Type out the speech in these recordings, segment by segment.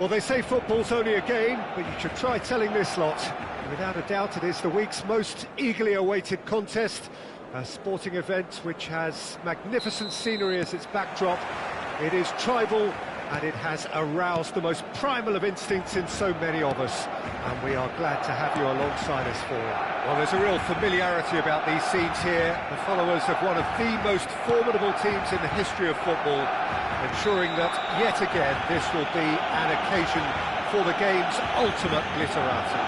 Well, they say football's only a game, but you should try telling this lot. Without a doubt, it is the week's most eagerly awaited contest. A sporting event which has magnificent scenery as its backdrop. It is tribal, and it has aroused the most primal of instincts in so many of us. And we are glad to have you alongside us for it. Well, there's a real familiarity about these scenes here. The followers of one of the most formidable teams in the history of football, ensuring that, yet again, this will be an occasion for the game's ultimate glitterati.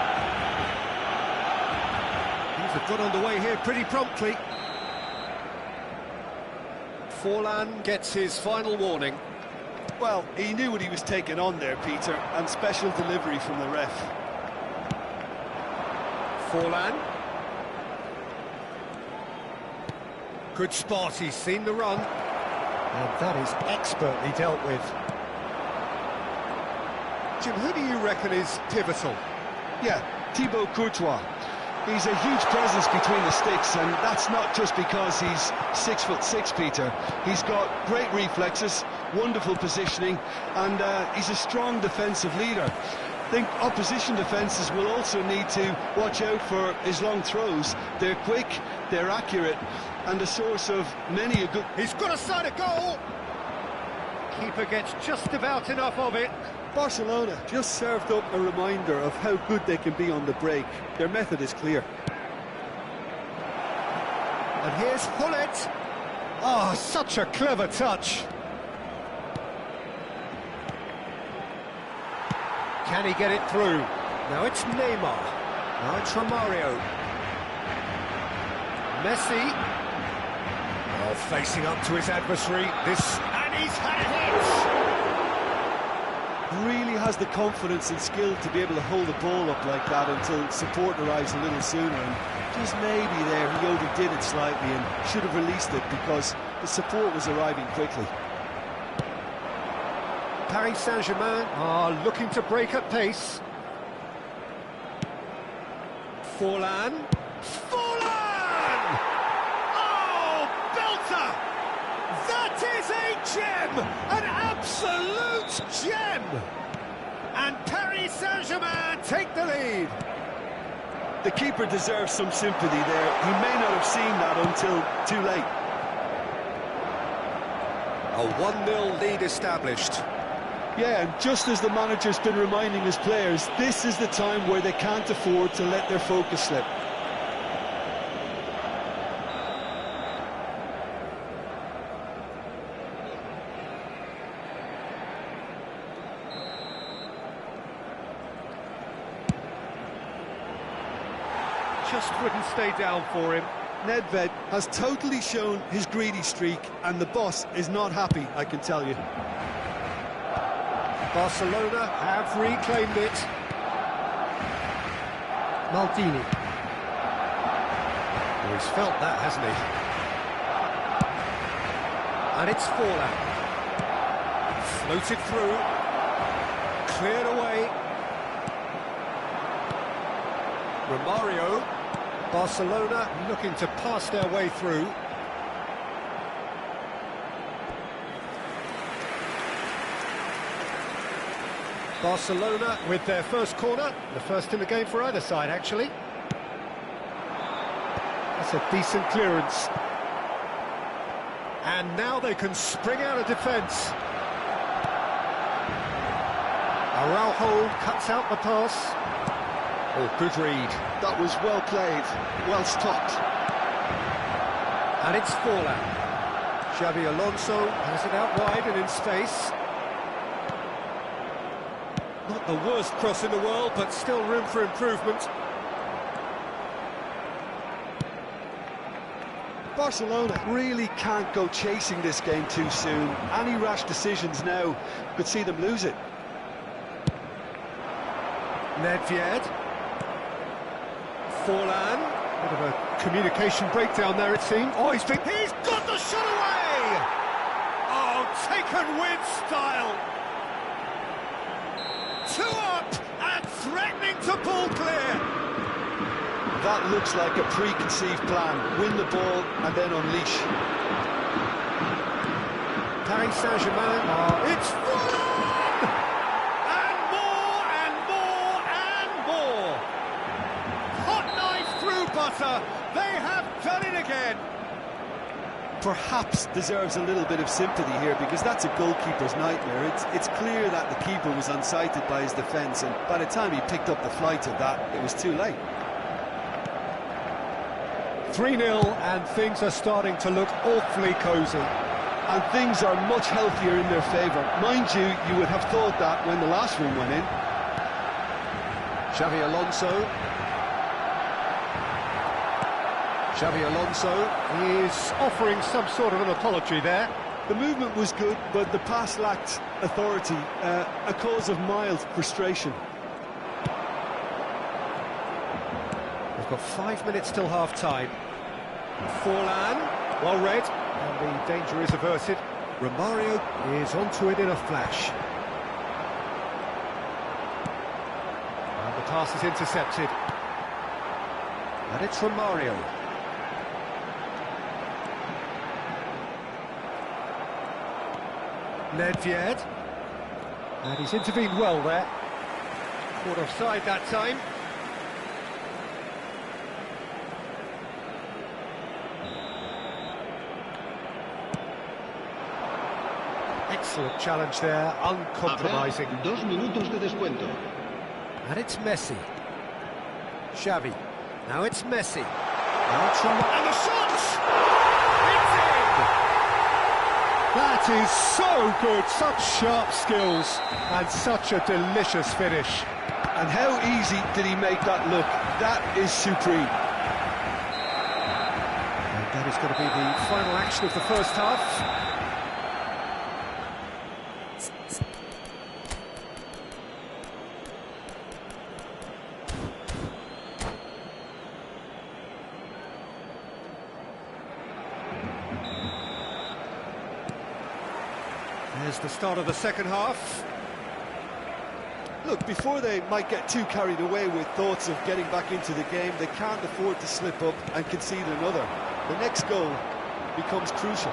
Things have got underway here pretty promptly. Forlan gets his final warning. Well, he knew what he was taking on there, Peter, and special delivery from the ref. Forlan. Good spot, he's seen the run. And that is expertly dealt with. Jim, who do you reckon is pivotal? Yeah, Thibaut Courtois. He's a huge presence between the sticks, and that's not just because he's 6'6", Peter. He's got great reflexes, wonderful positioning, and he's a strong defensive leader. I think opposition defences will also need to watch out for his long throws. They're quick, they're accurate, and a source of many a good... He's got a side of goal! Keeper gets just about enough of it. Barcelona just served up a reminder of how good they can be on the break. Their method is clear. And here's Hullet. Oh, such a clever touch. Can he get it through? Now it's Neymar. Now it's Romario. Messi. Oh, facing up to his adversary. And he's had it hit. Really has the confidence and skill to be able to hold the ball up like that until support arrives a little sooner, and just maybe there he overdid it slightly and should have released it because the support was arriving quickly. Paris Saint-Germain are looking to break at pace. Forlan. Forlan! Oh, belter! That is a gem! An absolute gem! And Paris Saint-Germain take the lead. The keeper deserves some sympathy there. He may not have seen that until too late. A 1-0 lead established. Yeah, and just as the manager's been reminding his players, this is the time where they can't afford to let their focus slip. Just wouldn't stay down for him. Nedved has totally shown his greedy streak, and the boss is not happy, I can tell you. Barcelona have reclaimed it. Maldini. Well, he's felt that, hasn't he? And it's Forlan. Floated through. Cleared away. Romario. Barcelona looking to pass their way through. Barcelona with their first corner, the first in the game for either side, actually. That's a decent clearance. And now they can spring out of defence. Araujo cuts out the pass. Oh, good read. That was well played, well stopped. And it's Forlan. Xabi Alonso has it out wide and in space. Not the worst cross in the world, but still room for improvement. Barcelona really can't go chasing this game too soon. Any rash decisions now could see them lose it. Nedved. Forlan. Bit of a communication breakdown there, it seemed. Oh, he's got the shot away! Oh, taken with style. 2 up and threatening to pull clear. That looks like a preconceived plan. Win the ball and then unleash. Paris Saint-Germain. It's Forlan! And Barca, they have done it again. Perhaps deserves a little bit of sympathy here, because that's a goalkeeper's nightmare. It's clear that the keeper was unsighted by his defence, and by the time he picked up the flight of that, it was too late. 3-0, and things are starting to look awfully cosy. And things are much healthier in their favour. Mind you, you would have thought that when the last one went in. Xavi Alonso. Xavi Alonso is offering some sort of an apology there. The movement was good, but the pass lacked authority, a cause of mild frustration. We've got 5 minutes till half-time. Forlan, well read, and the danger is averted. Romario is onto it in a flash. And the pass is intercepted. And it's Romario. Nedved. And he's intervened well there. Caught offside that time. Excellent challenge there, uncompromising. 2 minutos de descuento. And it's Messi. Xavi. Now it's Messi. Now it's and the shot! It's in! That is so good, such sharp skills, and such a delicious finish. And how easy did he make that look? That is supreme. And that is going to be the final action of the first half. There's the start of the second half. Look, before they might get too carried away with thoughts of getting back into the game, they can't afford to slip up and concede another. The next goal becomes crucial.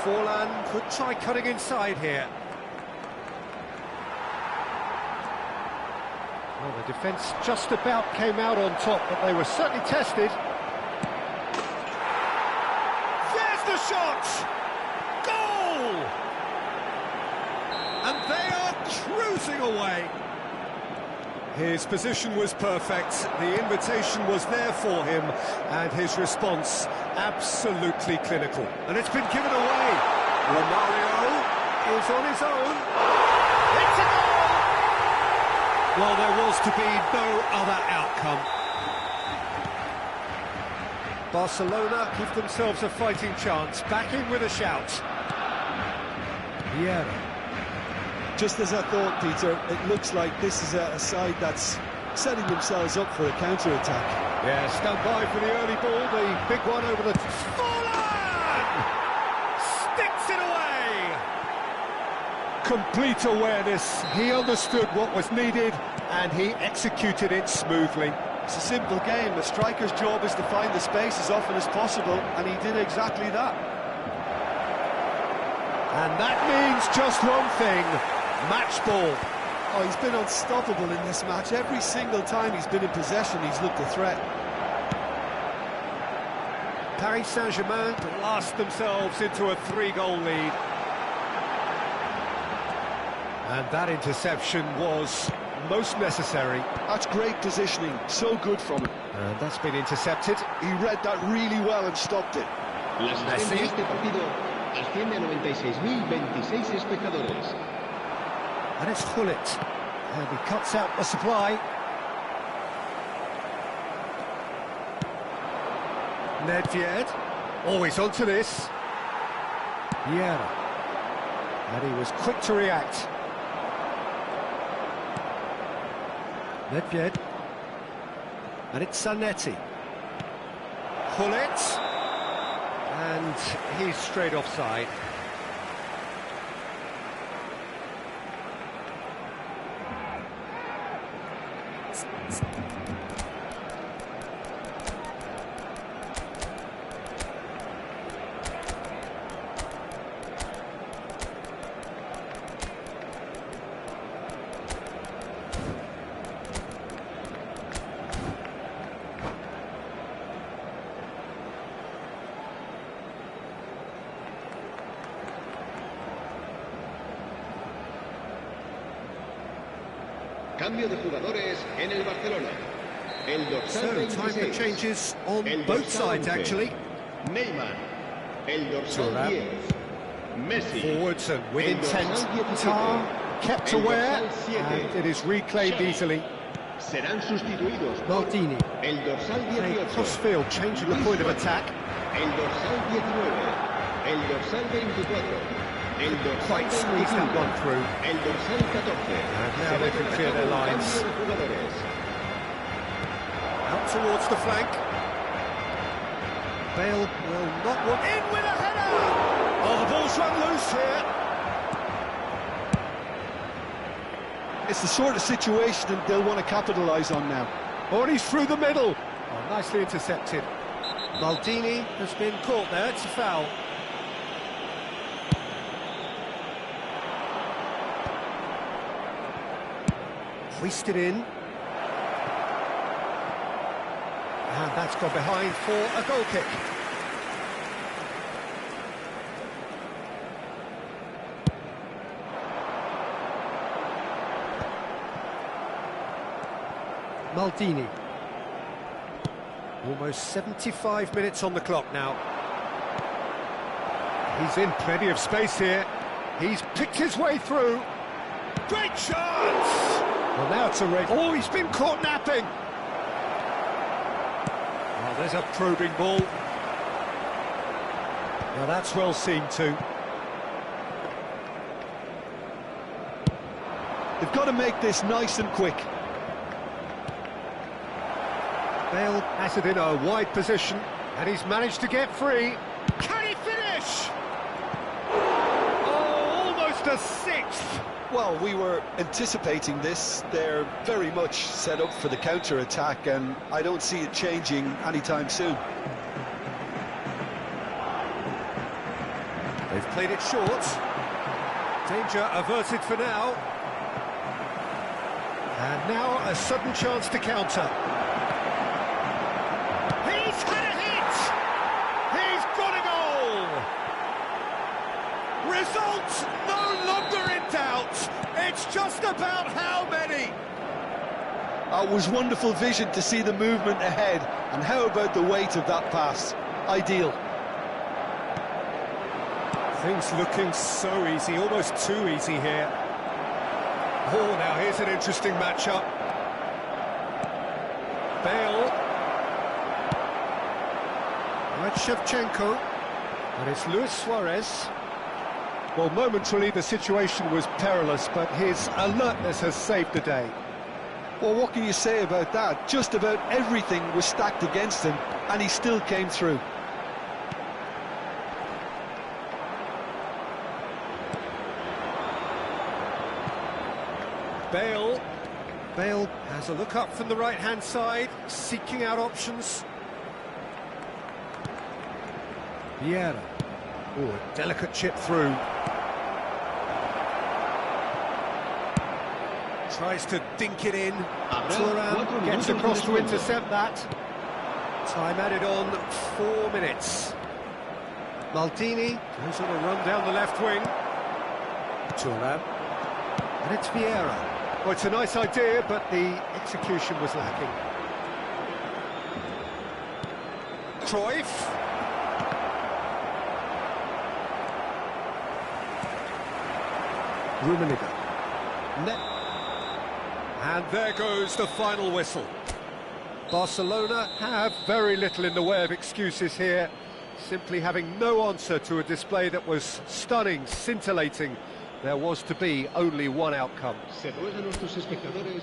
Forlan could try cutting inside here. Well, the defence just about came out on top, but they were certainly tested. The shot! Goal! And they are cruising away. His position was perfect, the invitation was there for him, and his response absolutely clinical. And it's been given away. Romario is on his own. It's a goal! Well, there was to be no other outcome. Barcelona give themselves a fighting chance, back in with a shout. Yeah. Just as I thought, Peter, it looks like this is a side that's setting themselves up for a counter-attack. Yeah, stand by for the early ball, the big one over the... Forlan! Sticks it away! Complete awareness, he understood what was needed, and he executed it smoothly. It's a simple game. A striker's job is to find the space as often as possible, and he did exactly that. And that means just one thing, match ball. Oh, he's been unstoppable in this match. Every single time he's been in possession, he's looked a threat. Paris Saint-Germain blast themselves into a 3-goal lead. And that interception was most necessary. That's great positioning, so good from him. And that's been intercepted. He read that really well and stopped it. La asistencia de este partido asciende a 96.026 espectadores. And it's Hullet. And he cuts out the supply. Nedved. Always onto this. Yeah. And he was quick to react. Nedved. And it's Zanetti. Hullet. And he's straight offside. Cambio de jugadores en el Barcelona. El dorsal So, time for 26. changes on El both dorsal sides, 11. actually. Neymar. El dorsal Thuram. 10. Messi. Forwards and with El intent. dorsal 17. Tar kept El aware, dorsal 7. and it is reclaimed Xavi. easily. Serán sustituidos por Maldini. el dorsal Played 18. crossfield, changing the point of attack. El dorsal 19. El dorsal 24. El dorsal Quite squeezed that 25. one through. El dorsal 14. And now Se they va can a clear their cabo un lines. cambio de jugadores. Out towards the flank. Bale will not want in with a header! Oh, the ball's run loose here. It's the sort of situation that they'll want to capitalise on now. Oh, and he's through the middle. Oh, nicely intercepted. Maldini has been caught there, it's a foul. Hoisted in. And that's gone behind for a goal kick. Maldini. Almost 75 minutes on the clock now. He's in plenty of space here. He's picked his way through. Great chance! Well, now it's a race. Oh, he's been caught napping. Oh, there's a probing ball. Now that's well seen too. They've got to make this nice and quick. Bale has it in a wide position, and he's managed to get free. Can he finish? Oh, almost a sixth. Well, we were anticipating this. They're very much set up for the counter-attack, and I don't see it changing anytime soon. They've played it short. Danger averted for now. And now a sudden chance to counter. He's had a hit! He's got a goal! Result no longer in doubt. It's just about how many? It was wonderful vision to see the movement ahead, and how about the weight of that pass? Ideal. Things looking so easy, almost too easy here. Oh, now here's an interesting matchup. Bale. Right, Shevchenko. And it's Luis Suarez. Well, momentarily the situation was perilous, but his alertness has saved the day. Well, what can you say about that? Just about everything was stacked against him, and he still came through. Bale. Bale has a look up from the right-hand side, seeking out options. Vieira. Oh, a delicate chip through. Tries to dink it in. Thuram gets across to intercept that. Time added on 4 minutes. Maldini goes on a run down the left wing. Thuram. And it's Vieira. Well, it's a nice idea, but the execution was lacking. Cruyff. Rummenigge. And there goes the final whistle. Barcelona have very little in the way of excuses here, simply having no answer to a display that was stunning, scintillating. There was to be only one outcome. Se ruega a nuestros espectadores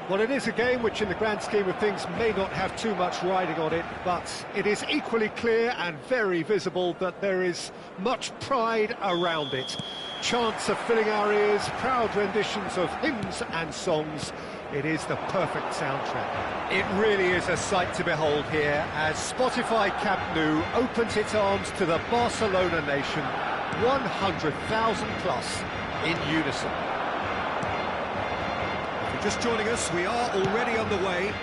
Well, it is a game which, in the grand scheme of things, may not have too much riding on it, but it is equally clear and very visible that there is much pride around it. Chants are filling our ears, proud renditions of hymns and songs. It is the perfect soundtrack. It really is a sight to behold here as Spotify Camp Nou opens its arms to the Barcelona nation, 100,000 plus in unison. Just joining us, we are already on the way.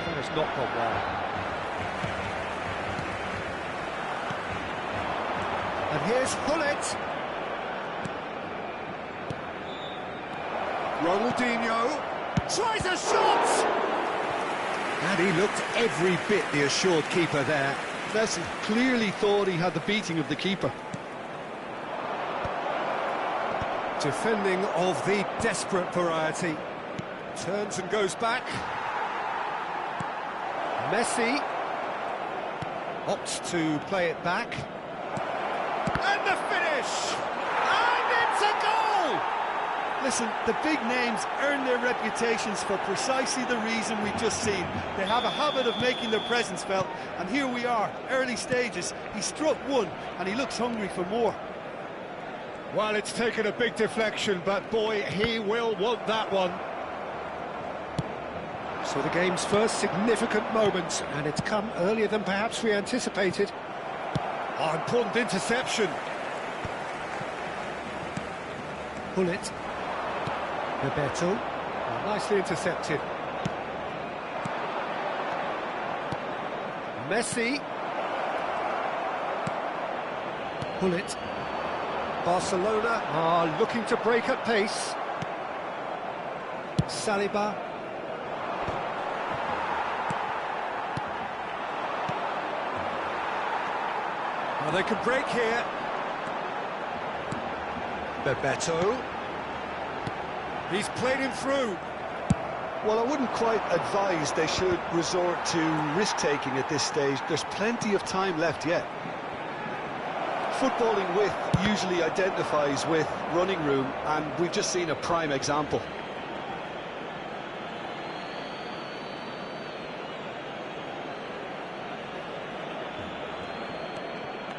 That has not gone well. And here's Hullet. Ronaldinho tries a shot! And he looked every bit the assured keeper there. Messi clearly thought he had the beating of the keeper. Defending of the desperate variety. Turns and goes back. Messi opts to play it back. And the finish! And it's a goal! Listen, the big names earn their reputations for precisely the reason we've just seen. They have a habit of making their presence felt, and here we are, early stages. He struck one, and he looks hungry for more. Well, it's taken a big deflection, but boy, he will want that one. So the game's first significant moment, and it's come earlier than perhaps we anticipated. Oh, important interception. Hullet. Bebeto. Oh, nicely intercepted. Messi. Hullet. Barcelona are looking to break at pace. Saliba. Well, they can break here. Bebeto. He's played him through. Well, I wouldn't quite advise they should resort to risk-taking at this stage. There's plenty of time left yet. Footballing with usually identifies with running room, and we've just seen a prime example.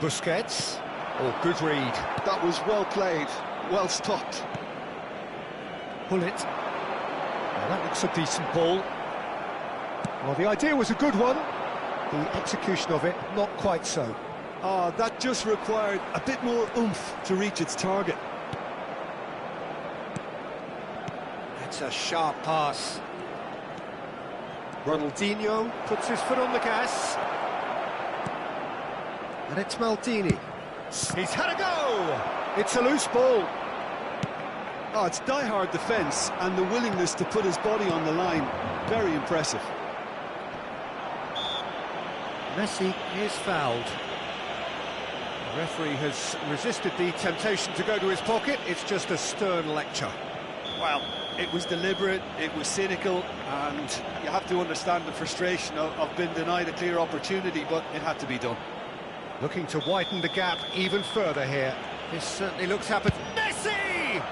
Busquets. Oh, good read. That was well played, well stopped. Hullet. Well, that looks a decent ball. Well, the idea was a good one. The execution of it, not quite so. That just required a bit more oomph to reach its target. That's a sharp pass. Ronaldinho puts his foot on the gas. And it's Maldini. He's had a go! It's a loose ball. Oh, it's die-hard defence and the willingness to put his body on the line. Very impressive. Messi is fouled. The referee has resisted the temptation to go to his pocket. It's just a stern lecture. Well, it was deliberate, it was cynical, and you have to understand the frustration of being denied a clear opportunity, but it had to be done. Looking to widen the gap even further here. This certainly looks happen. Messi!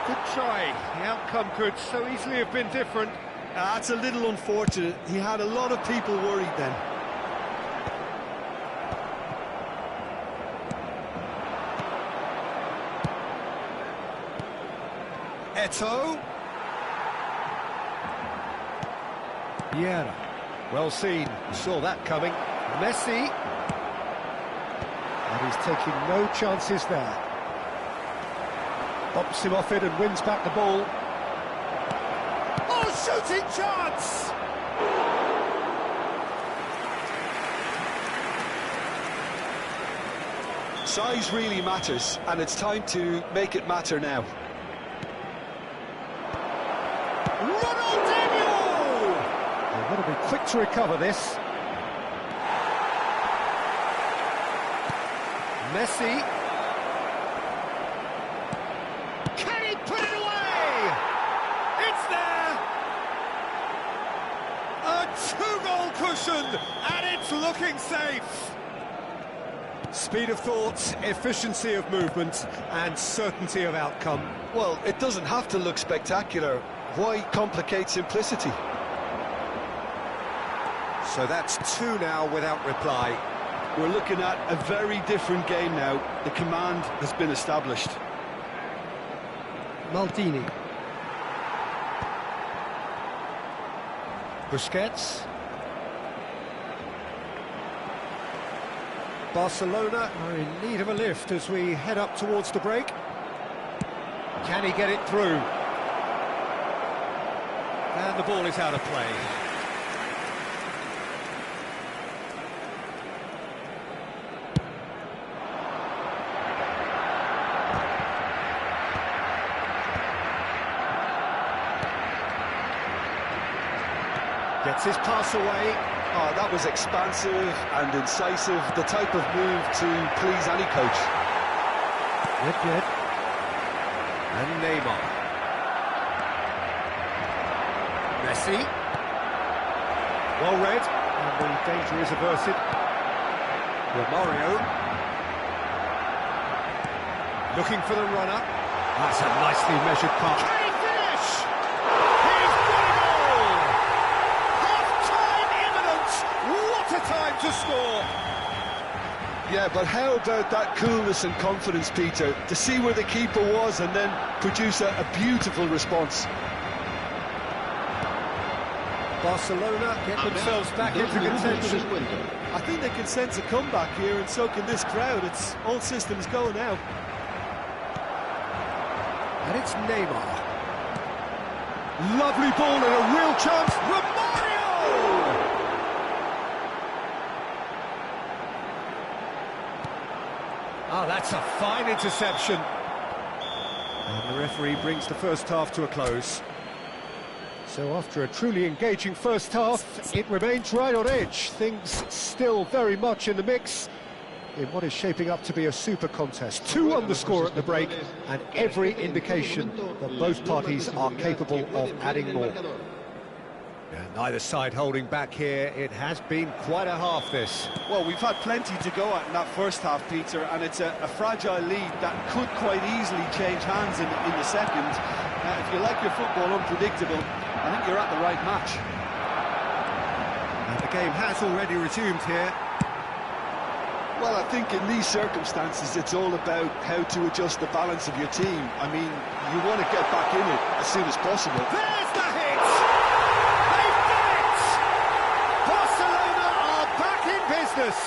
Good try. The outcome could so easily have been different. That's a little unfortunate. He had a lot of people worried then. Eto'o. Vieira. Well seen. Saw that coming. Messi. And he's taking no chances there. Pops him off it and wins back the ball. Oh, shooting chance! Size really matters, and it's time to make it matter now. Ronaldinho! They've got to be quick to recover this. Messi. Can he put it away? It's there! A two-goal cushion, and it's looking safe. Speed of thought, efficiency of movement, and certainty of outcome. Well, it doesn't have to look spectacular. Why complicate simplicity? So that's two now without reply. We're looking at a very different game now. The command has been established. Maldini. Busquets. Barcelona are in need of a lift as we head up towards the break. Can he get it through? And the ball is out of play. Gets his pass away. Oh, that was expansive and incisive, the type of move to please any coach. Good. And Neymar. Messi. Well read, and the danger is averted. Romario. Looking for the runner. That's a nicely measured pass. Can he finish? He's got it all! Half-time imminent! What a time to score! Yeah, but how about that coolness and confidence, Peter, to see where the keeper was and then produce a beautiful response. Barcelona get themselves back into contention. I think they can sense a comeback here, and so can this crowd. It's all systems go now. And it's Neymar. Lovely ball and a real chance. Romario! Oh, that's a fine interception. And the referee brings the first half to a close. So after a truly engaging first half, it remains right on edge. Things still very much in the mix in what is shaping up to be a super contest. 2-1 the score at the break, and every indication that both parties are capable of adding more. And neither side holding back here. It has been quite a half, this. Well, we've had plenty to go at in that first half, Peter, and it's a fragile lead that could quite easily change hands in the second. If you like your football unpredictable, I think you're at the right match. And the game has already resumed here. Well, I think in these circumstances, it's all about how to adjust the balance of your team. I mean, you want to get back in it as soon as possible. There's the hit! They've done it! Barcelona are back in business!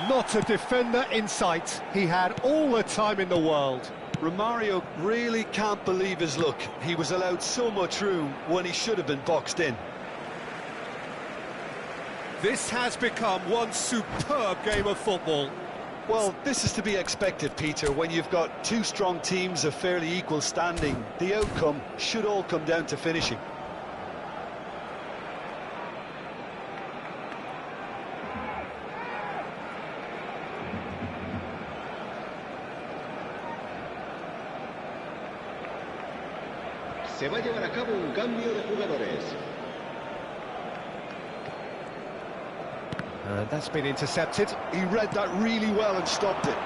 Not a defender in sight. He had all the time in the world. Romario really can't believe his luck. He was allowed so much room when he should have been boxed in. This has become one superb game of football. Well, this is to be expected, Peter, when you've got two strong teams of fairly equal standing. The outcome should all come down to finishing. Se va a llevar a cabo un cambio de jugadores. And that's been intercepted. He read that really well and stopped it.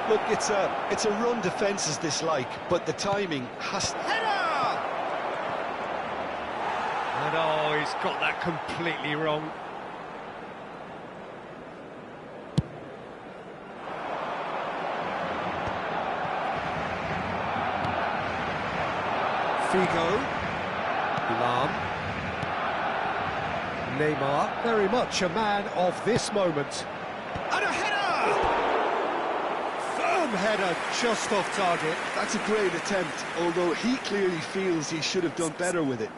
Look, it's a run defence's dislike, but the timing has... Header! And oh, he's got that completely wrong. Figo. Lam. Neymar, very much a man of this moment. And a header! Firm header, just off target. That's a great attempt, although he clearly feels he should have done better with it.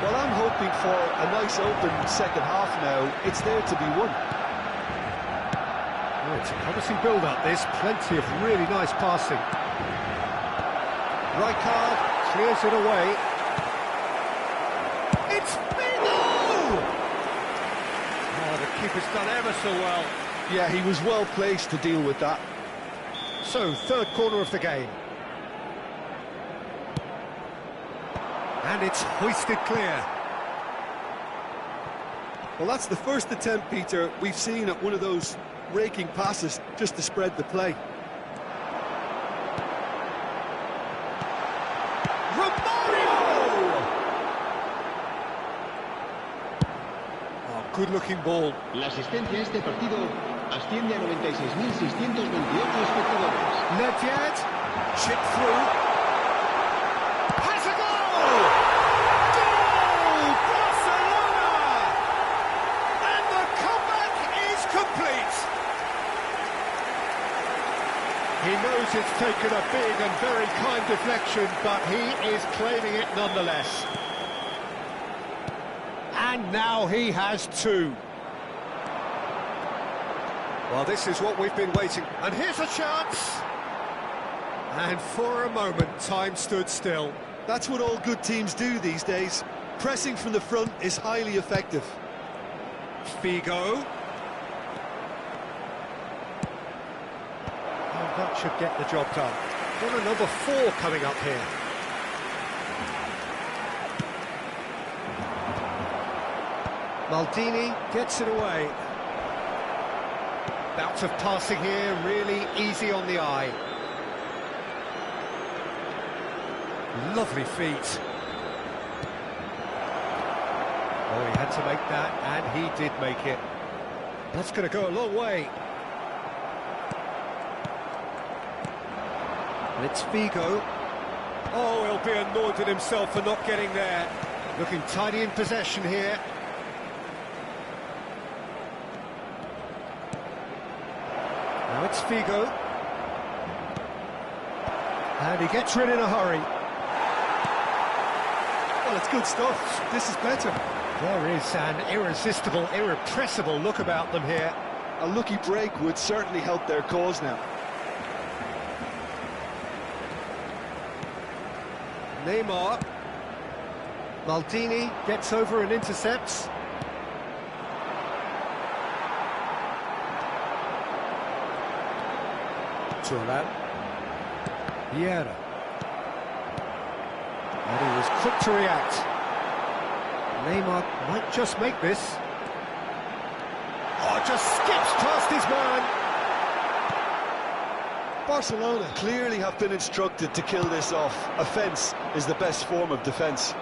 Well, I'm hoping for a nice open second half now. It's there to be won. Oh, It's a promising build-up, this. Plenty of really nice passing. Rijkaard clears it away. It's Figo! Oh, the keeper's done ever so well. Yeah, he was well placed to deal with that. So, third corner of the game. And it's hoisted clear. Well, that's the first attempt, Peter, we've seen at one of those raking passes just to spread the play. Good-looking ball. La asistencia a este partido asciende a 96.628 espectadores. Nedved, chip through. Has a goal! Goal! Barcelona! And the comeback is complete. He knows it's taken a big and very kind deflection, but he is claiming it nonetheless. And now he has two. Well, this is what we've been waiting. And here's a chance. And for a moment, time stood still. That's what all good teams do these days. Pressing from the front is highly effective. Figo. Oh, that should get the job done. What a number 4 coming up here. Maldini gets it away. Bouts of passing here, really easy on the eye. Lovely feet. Oh, he had to make that, and he did make it. That's going to go a long way. And it's Figo. Oh, he'll be annoyed at himself for not getting there. Looking tidy in possession here. Now it's Figo. And he gets rid in a hurry. Well, it's good stuff. This is better. There is an irresistible, irrepressible look about them here. A lucky break would certainly help their cause now. Neymar. Maldini gets over and intercepts. Turan. Vieira. And he was quick to react. Neymar might just make this. Oh, just skips past his man. Barcelona clearly have been instructed to kill this off. Offence is the best form of defence.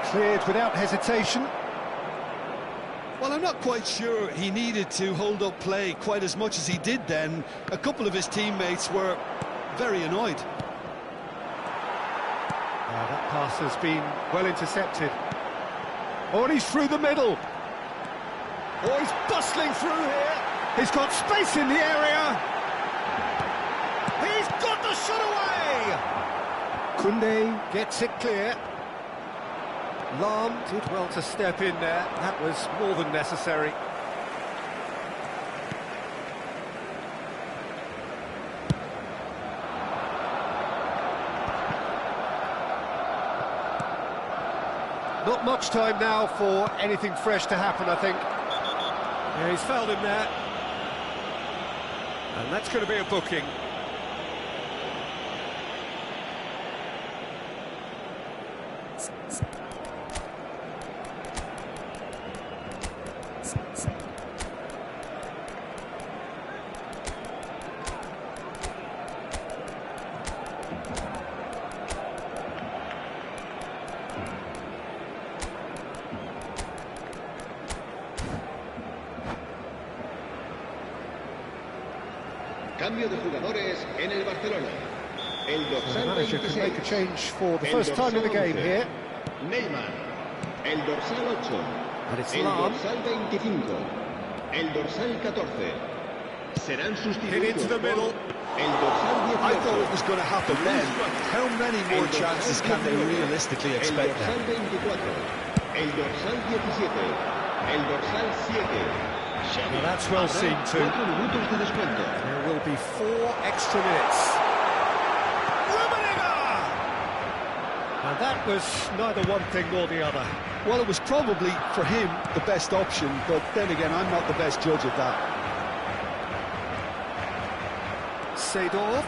Cleared without hesitation. Well, I'm not quite sure he needed to hold up play quite as much as he did then. A couple of his teammates were very annoyed. That pass has been well intercepted. Oh, and he's through the middle. Oh, he's bustling through here. He's got space in the area. He's got the shot away. Koundé gets it clear. Lam did well to step in there. That was more than necessary. Not much time now for anything fresh to happen, I think. Yeah, he's fouled him there. And that's going to be a booking. Cambio de jugadores en el Barcelona. El So the dorsal manager can 26. make a change for the El first time in the dorsal game 11. here. Neymar. El dorsal 8. And it's El Lam. dorsal 25. El dorsal 14. Serán sustituidos Hit into the middle. por el dorsal 18. I thought it was going to happen then. How many more El dorsal chances can they 19. realistically El expect dorsal now? 24. El dorsal 17. El dorsal 7. Well, that's well seen too. 4 minutos de descuento. There will be 4 extra minutes. And that was neither one thing nor the other. Well, it was probably, for him, the best option, but then again, I'm not the best judge of that. Seedorf.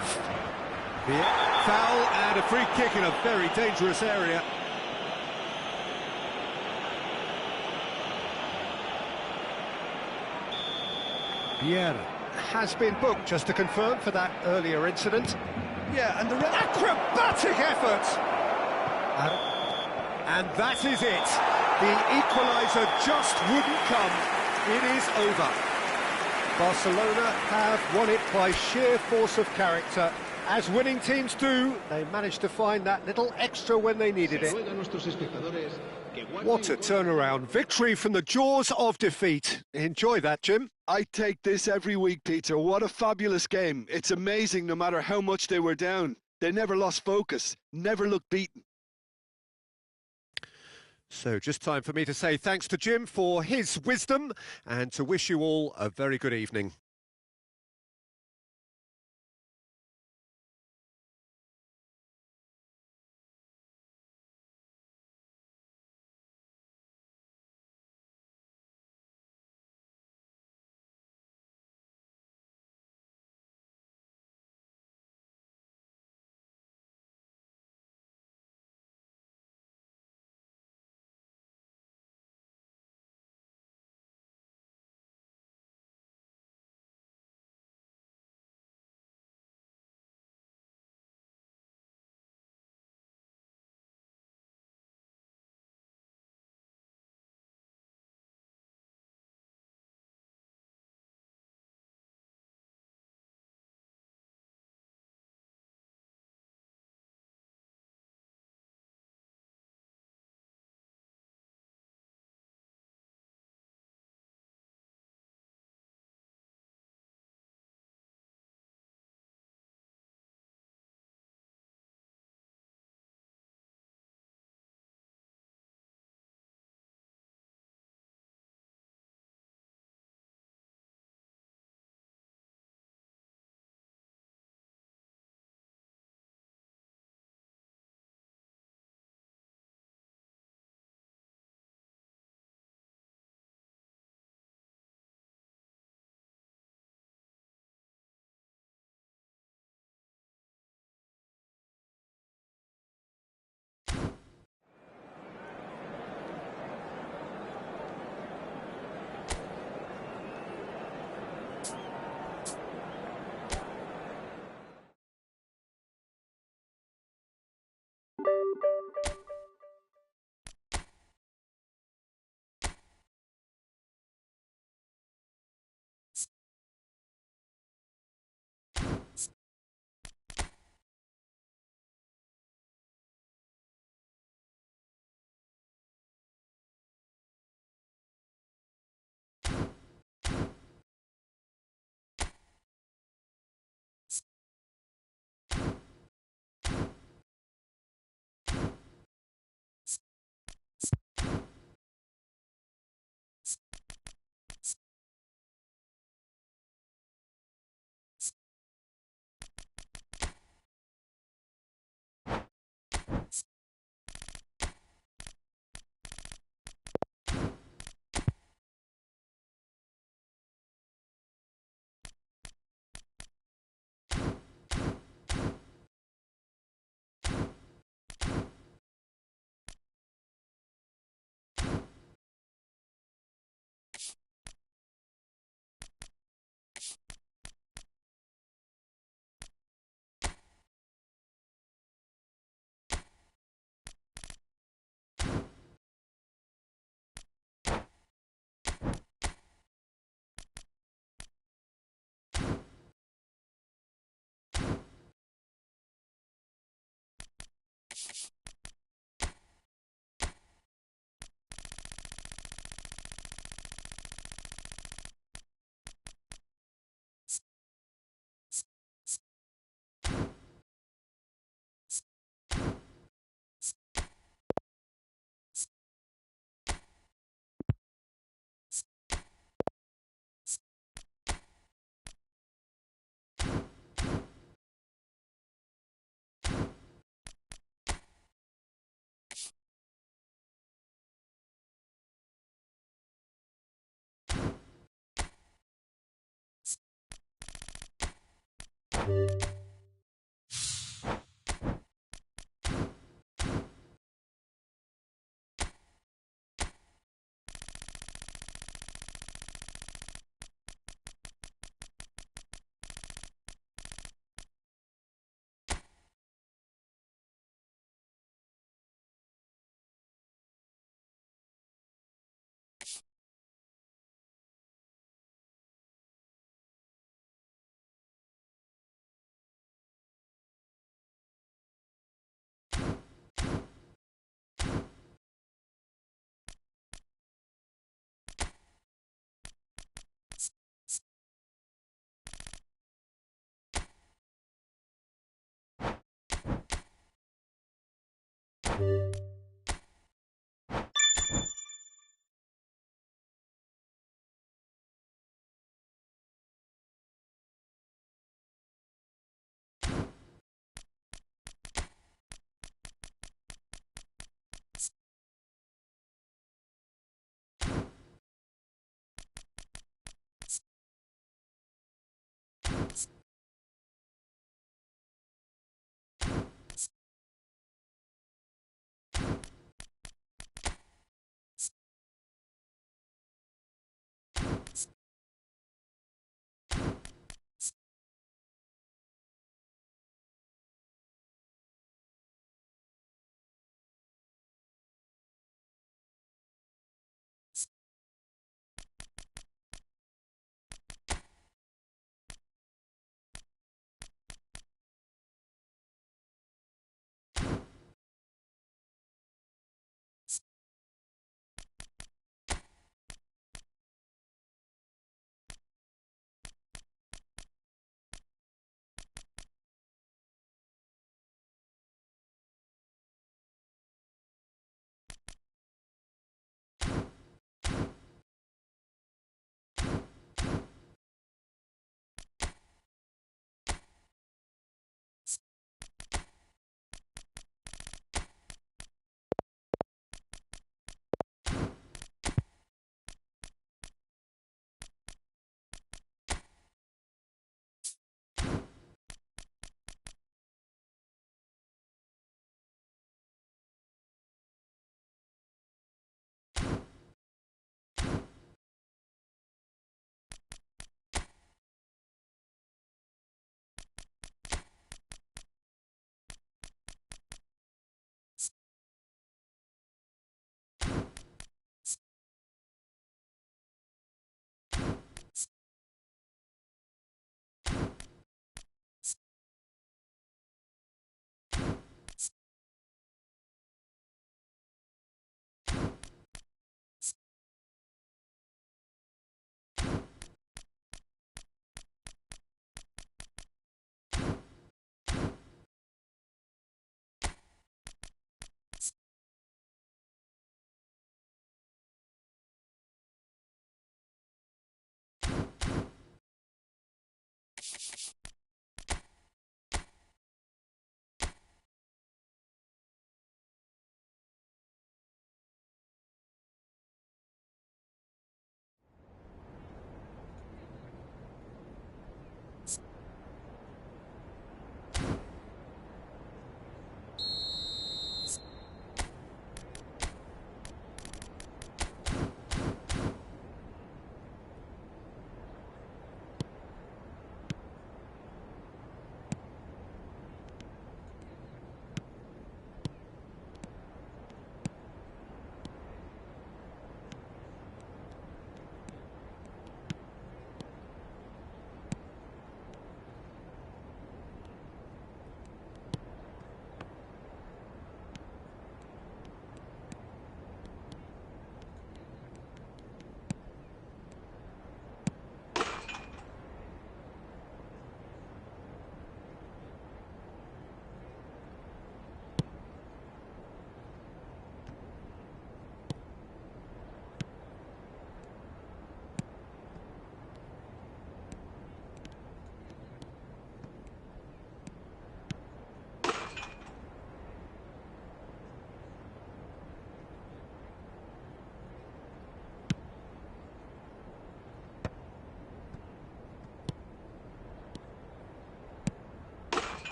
Foul and a free kick in a very dangerous area. Pierre has been booked, just to confirm, for that earlier incident. Yeah, and the Acrobatic effort! And that is it. The equaliser just wouldn't come. It is over. Barcelona have won it by sheer force of character. As winning teams do, they managed to find that little extra when they needed it. What a turnaround. Victory from the jaws of defeat. Enjoy that, Jim. I take this every week, Peter. What a fabulous game. It's amazing no matter how much they were down. They never lost focus, never looked beaten. So just time for me to say thanks to Jim for his wisdom and to wish you all a very good evening.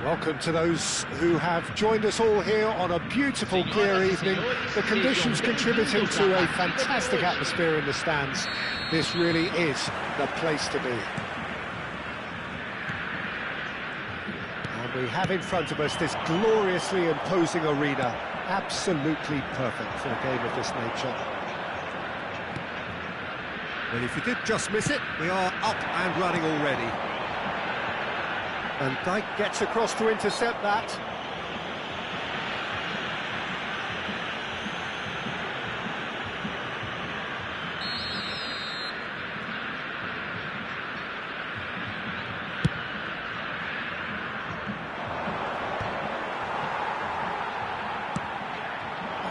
Welcome to those who have joined us all here on a beautiful, clear evening. The conditions contributing to a fantastic atmosphere in the stands. This really is the place to be. And we have in front of us this gloriously imposing arena. Absolutely perfect for a game of this nature. Well, if you did just miss it, we are up and running already. And Dijk gets across to intercept that.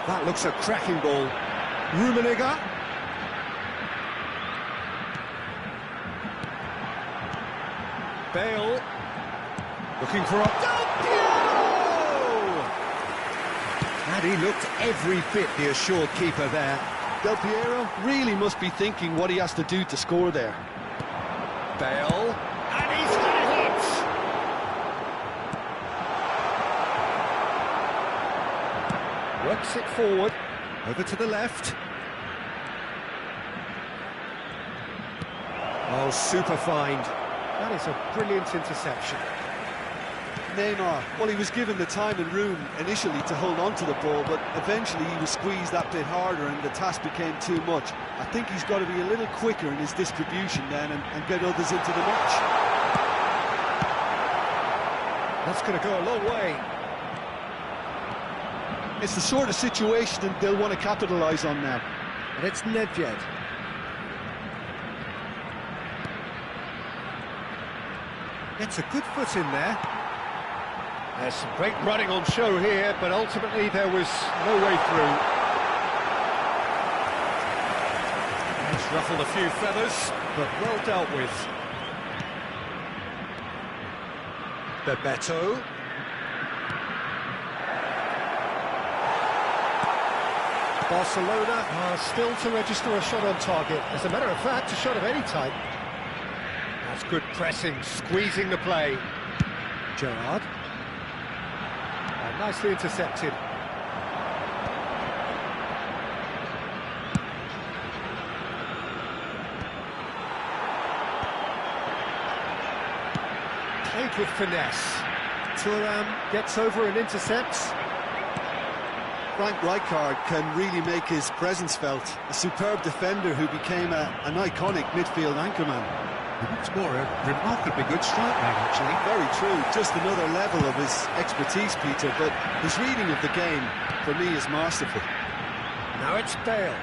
That looks a cracking ball. Rummenigge. Bale. Looking for a... And he looked every bit the assured keeper there. Del Piero really must be thinking what he has to do to score there. Bale. And he's had it! Works it forward. Over to the left. Oh, super find. That is a brilliant interception. Neymar, well, he was given the time and room initially to hold on to the ball, but eventually he was squeezed that bit harder and the task became too much. I think he's got to be a little quicker in his distribution then and get others into the match. That's going to go a long way. It's the sort of situation that they'll want to capitalise on now. And it's Nedved. Gets a good foot in there. There's some great running on show here, but ultimately there was no way through. It's ruffled a few feathers, but well dealt with. Bebeto. Barcelona are still to register a shot on target. As a matter of fact, a shot of any type. That's good pressing, squeezing the play. Gerrard. Nicely intercepted. Played with finesse. Thuram gets over and intercepts. Frank Rijkaard can really make his presence felt. A superb defender who became an iconic midfield anchorman. It's more a remarkably good strike man, actually. Very true. Just another level of his expertise, Peter, but his reading of the game, for me, is masterful. Now it's Bale.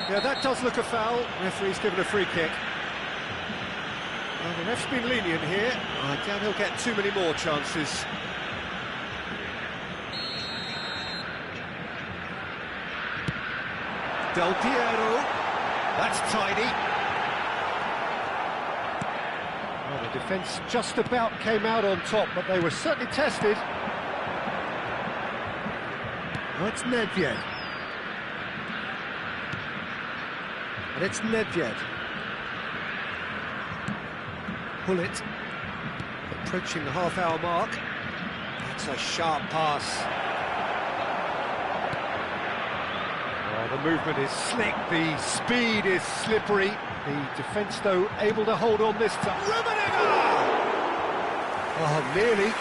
Yeah, that does look a foul. Referee's given a free kick. Well, the ref's been lenient here. I doubt he'll get too many more chances. Del Piero. That's tidy. Well, the defence just about came out on top, but they were certainly tested. Well, it's Nedved. And it's Nedved. Bullet. Approaching the half-hour mark. That's a sharp pass. Oh, the movement is slick, the speed is slippery. The defence, though, able to hold on this time. Rummenigge! Oh, nearly,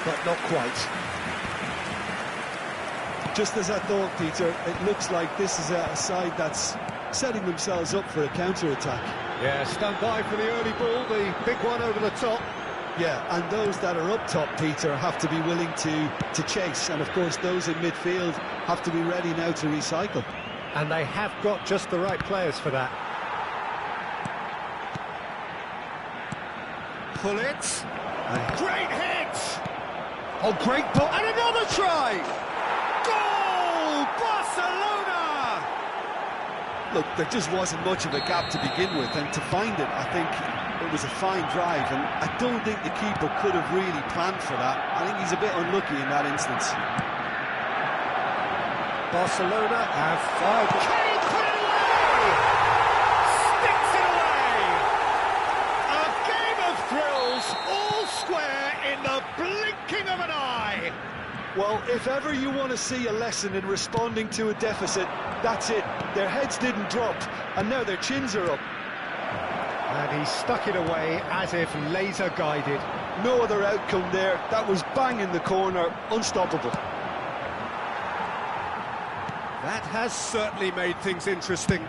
but not quite. Just as I thought, Peter, it looks like this is a side that's setting themselves up for a counter-attack. Yeah, stand by for the early ball, the big one over the top. Yeah, and those that are up top, Peter, have to be willing to chase. And, of course, those in midfield have to be ready now to recycle. And they have got just the right players for that. Pull it. Great hit! Oh, great ball. And another try! Goal! Barcelona! Look, there just wasn't much of a gap to begin with, and to find it, I think it was a fine drive, and I don't think the keeper could have really planned for that. I think he's a bit unlucky in that instance. Barcelona have fired. Can he put it away? Sticks it away! A game of thrills, all square in the bleak If ever you want to see a lesson in responding to a deficit, that's it. Their heads didn't drop, and now their chins are up. And he stuck it away as if laser-guided. No other outcome there. That was bang in the corner, unstoppable. That has certainly made things interesting.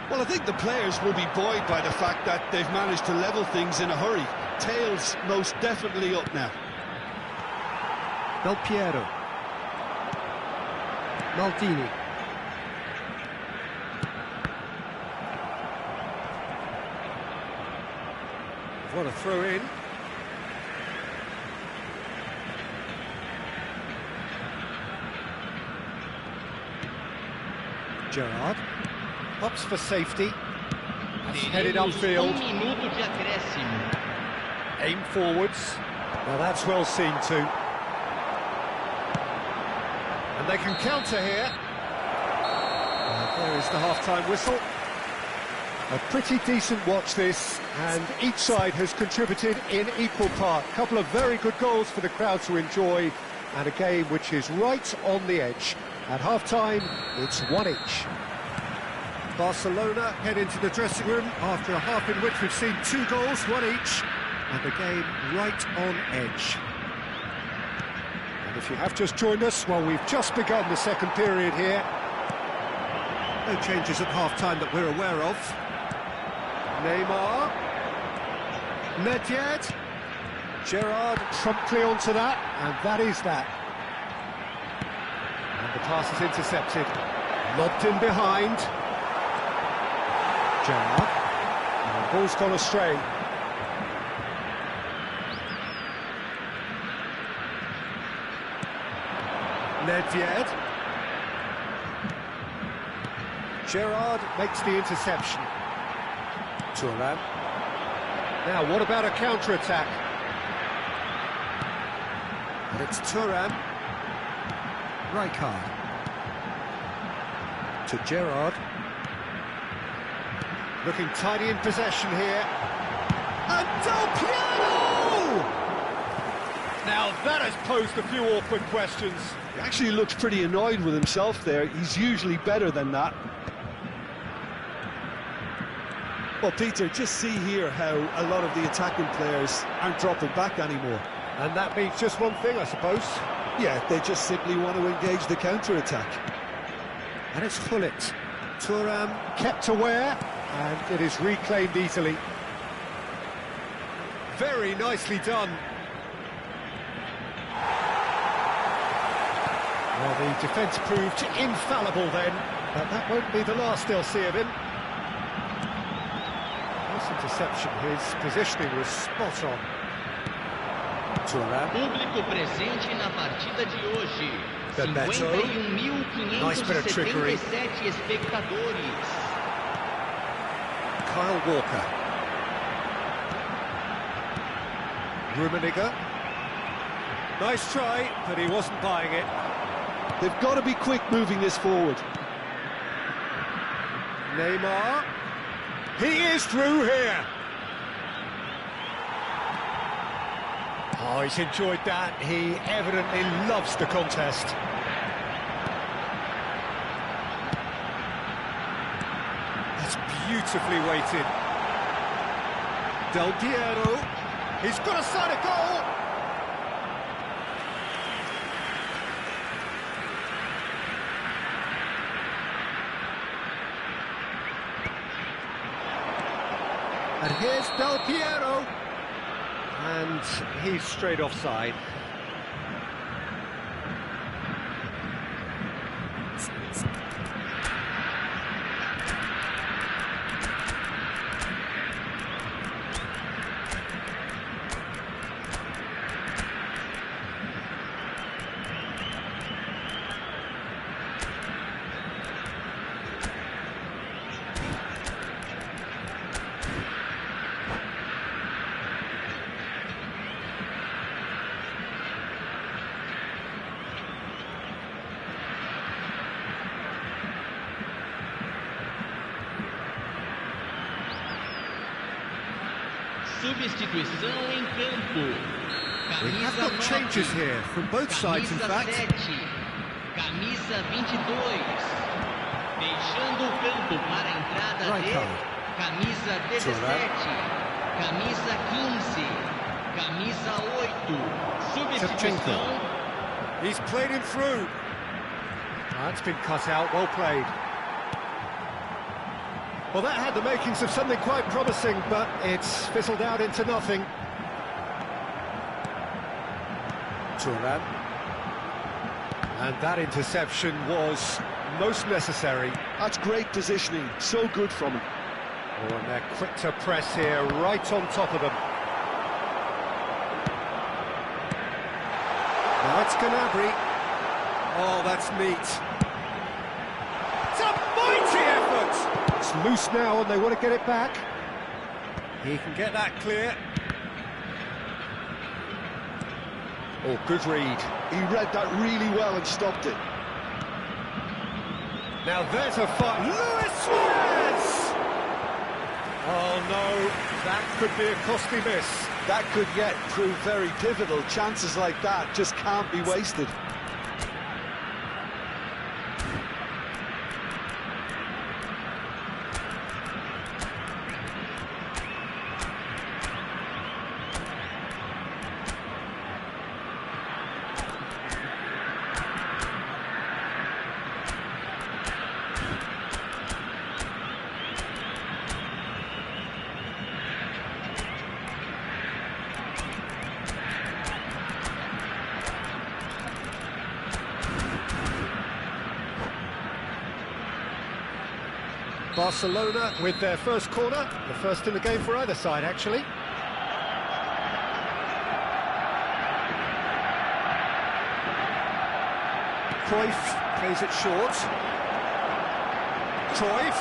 Well, I think the players will be buoyed by the fact that they've managed to level things in a hurry. Tails most definitely up now. Del Piero. Maldini. What a throw in. Gerrard. Pops for safety. That's headed upfield. Aim forwards. Now that's well seen too. And they can counter here. And there is the half-time whistle. A pretty decent watch this, and each side has contributed in equal part. A couple of very good goals for the crowd to enjoy, and a game which is right on the edge. At half-time, it's 1-1. Barcelona head into the dressing room after a half in which we've seen 2 goals, 1 each, and the game right on edge. And if you have just joined us, well, we've just begun the second period here. No changes at half-time that we're aware of. Neymar. Nedved. Gerrard promptly onto that, and that is that. And the pass is intercepted. Lobbed in behind. Gerrard. And the ball's gone astray. Nedved. Gerrard makes the interception. Thuram. Now, what about a counter-attack? And it's Thuram. Rijkaard. To Gerrard. Looking tidy in possession here. And Del Piero! Now, that has posed a few awkward questions. He actually looks pretty annoyed with himself there. He's usually better than that. Well, Peter, just see here how a lot of the attacking players aren't dropping back anymore. And that means just one thing, I suppose. Yeah, they just simply want to engage the counter-attack. And it's Gullit. Thuram kept aware, and it is reclaimed easily. Very nicely done. Well, the defence proved infallible then, but that won't be the last they'll see of him. Nice interception, his positioning was spot on. Thuram. Público presente na partida de hoje. Bebeto. Nice bit of trickery. 51.577 espectadores. Kyle Walker. Rummenigge. Nice try, but he wasn't buying it. They've got to be quick moving this forward. Neymar. He is through here. Oh, he's enjoyed that. He evidently loves the contest. That's beautifully weighted. Del Piero. He's got a side of goal. And here's Del Piero. And he's straight offside. Substituição em campo. We have got changes here from both sides, in fact. 17. camisa 22. Deixando o campo para a entrada Right de card. camisa 17, camisa 15, camisa 8. Substituição. He's played him through. That's been cut out, well played. Well, that had the makings of something quite promising, but it's fizzled out into nothing. Turan. And that interception was most necessary. That's great positioning, so good from him. Oh, and they're quick to press here, right on top of them. Now it's Gnabry. Oh, that's neat. It's a mighty effort! It's loose now and they want to get it back. He can get that clear. Oh, good read. He read that really well and stopped it. Now there's a fight. Luis Suarez! Oh no, that could be a costly miss. That could yet prove very pivotal. Chances like that just can't be wasted. Barcelona with their first corner, the first in the game for either side, actually. Cruyff plays it short. Cruyff.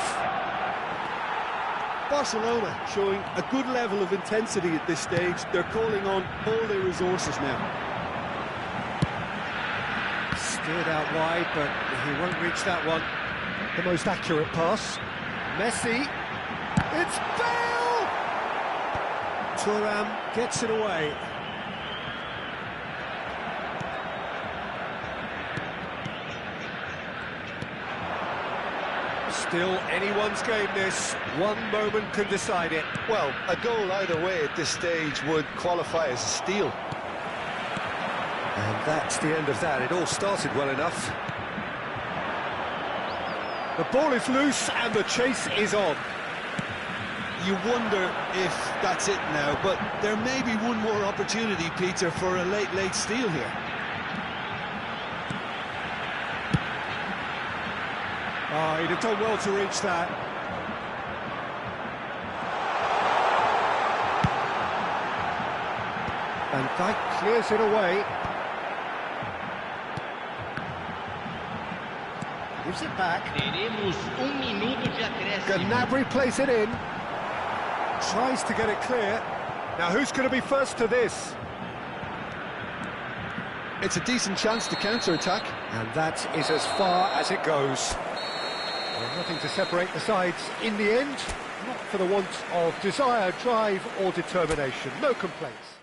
Barcelona showing a good level of intensity at this stage. They're calling on all their resources now. Steered out wide, but he won't reach that one. The most accurate pass. Messi. It's Bale! Thuram gets it away. Still anyone's game this. One moment can decide it. Well, a goal either way at this stage would qualify as a steal. And that's the end of that. It all started well enough. The ball is loose and the chase is on. You wonder if that's it now, but there may be one more opportunity, Peter, for a late steal here. Oh, he'd have done well to reach that. And Dijk clears it away. Gives it back. Teremos minuto de acréscimo. Gnabry plays it in. Tries to get it clear. Now who's going to be first to this? It's a decent chance to counter-attack. And that is as far as it goes. Well, nothing to separate the sides in the end. Not for the want of desire, drive or determination. No complaints.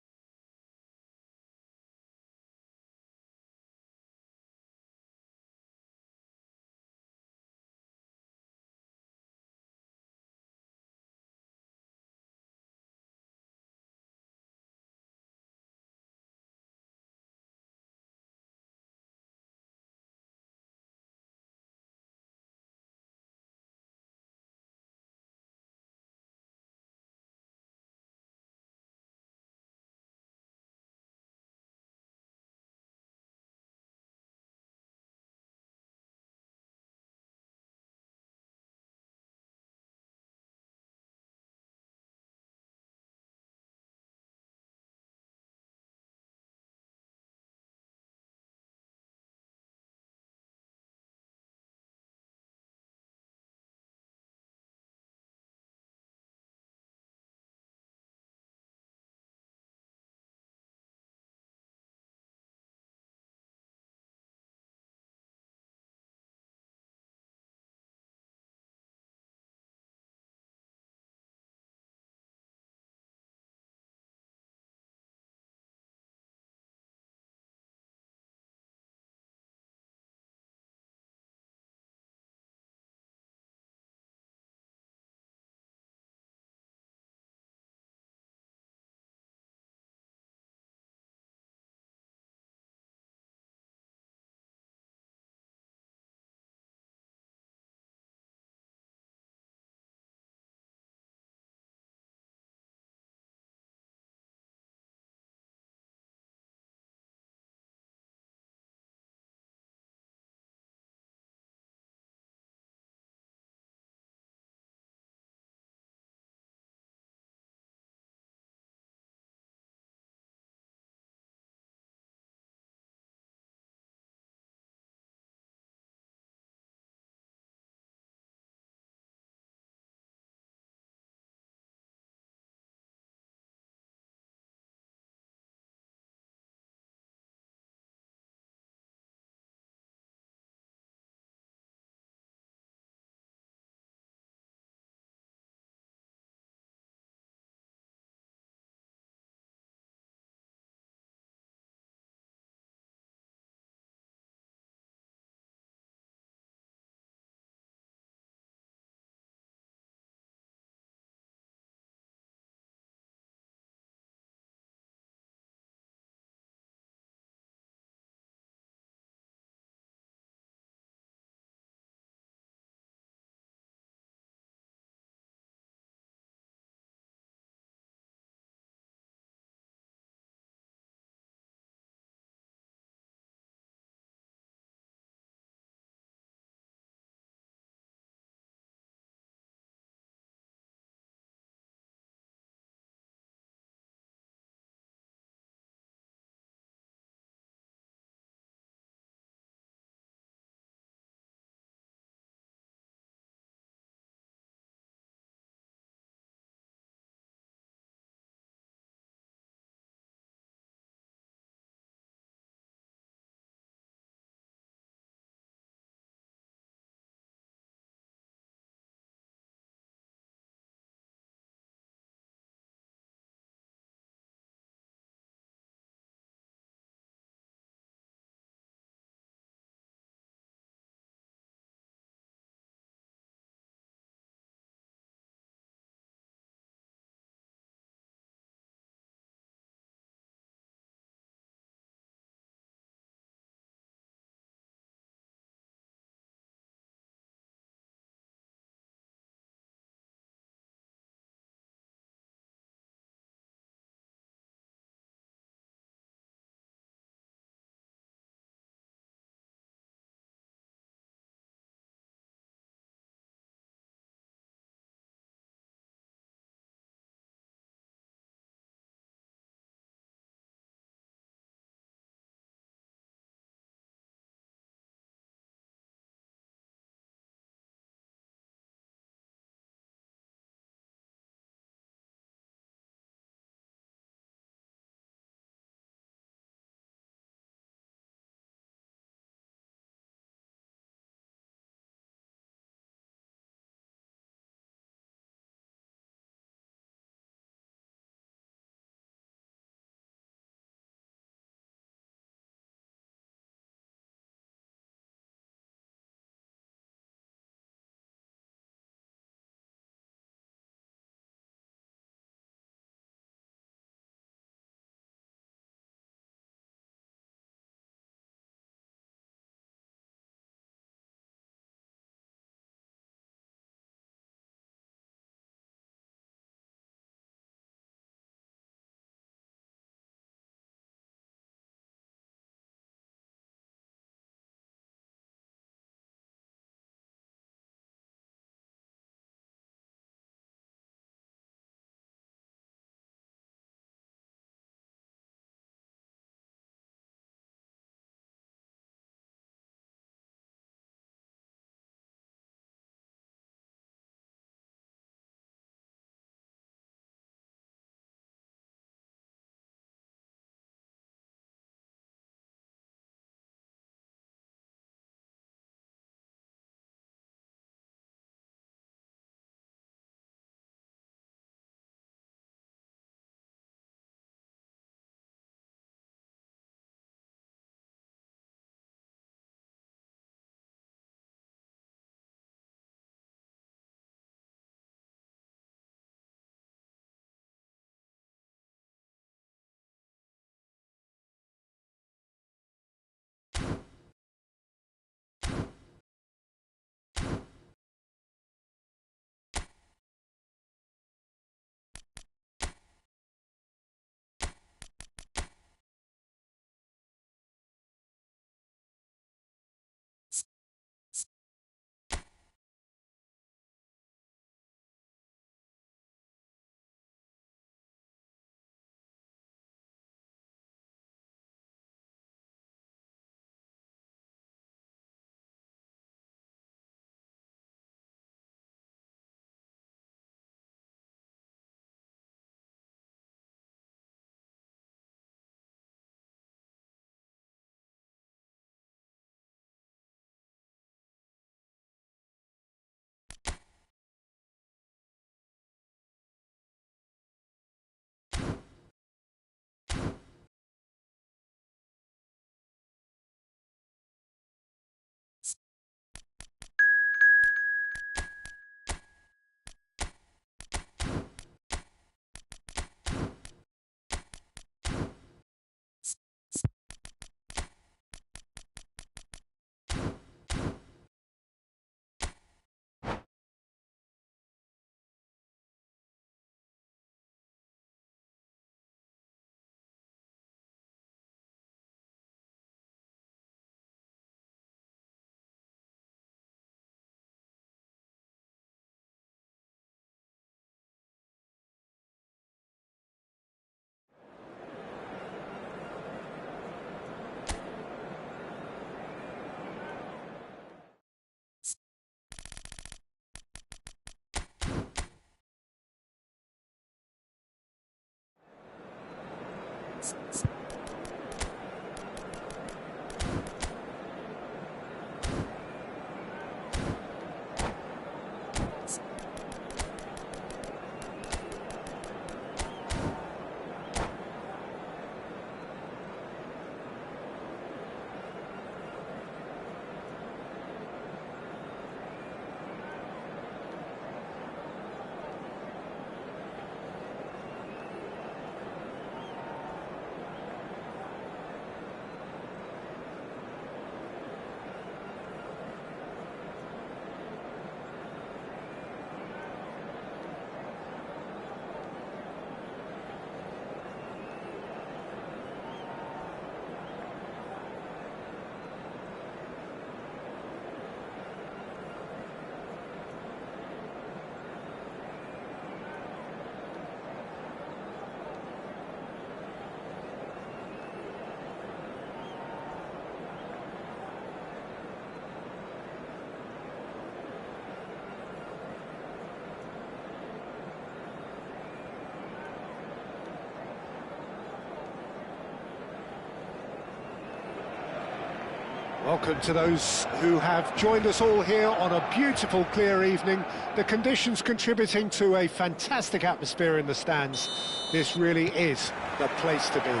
Welcome to those who have joined us all here on a beautiful, clear evening. The conditions contributing to a fantastic atmosphere in the stands. This really is the place to be.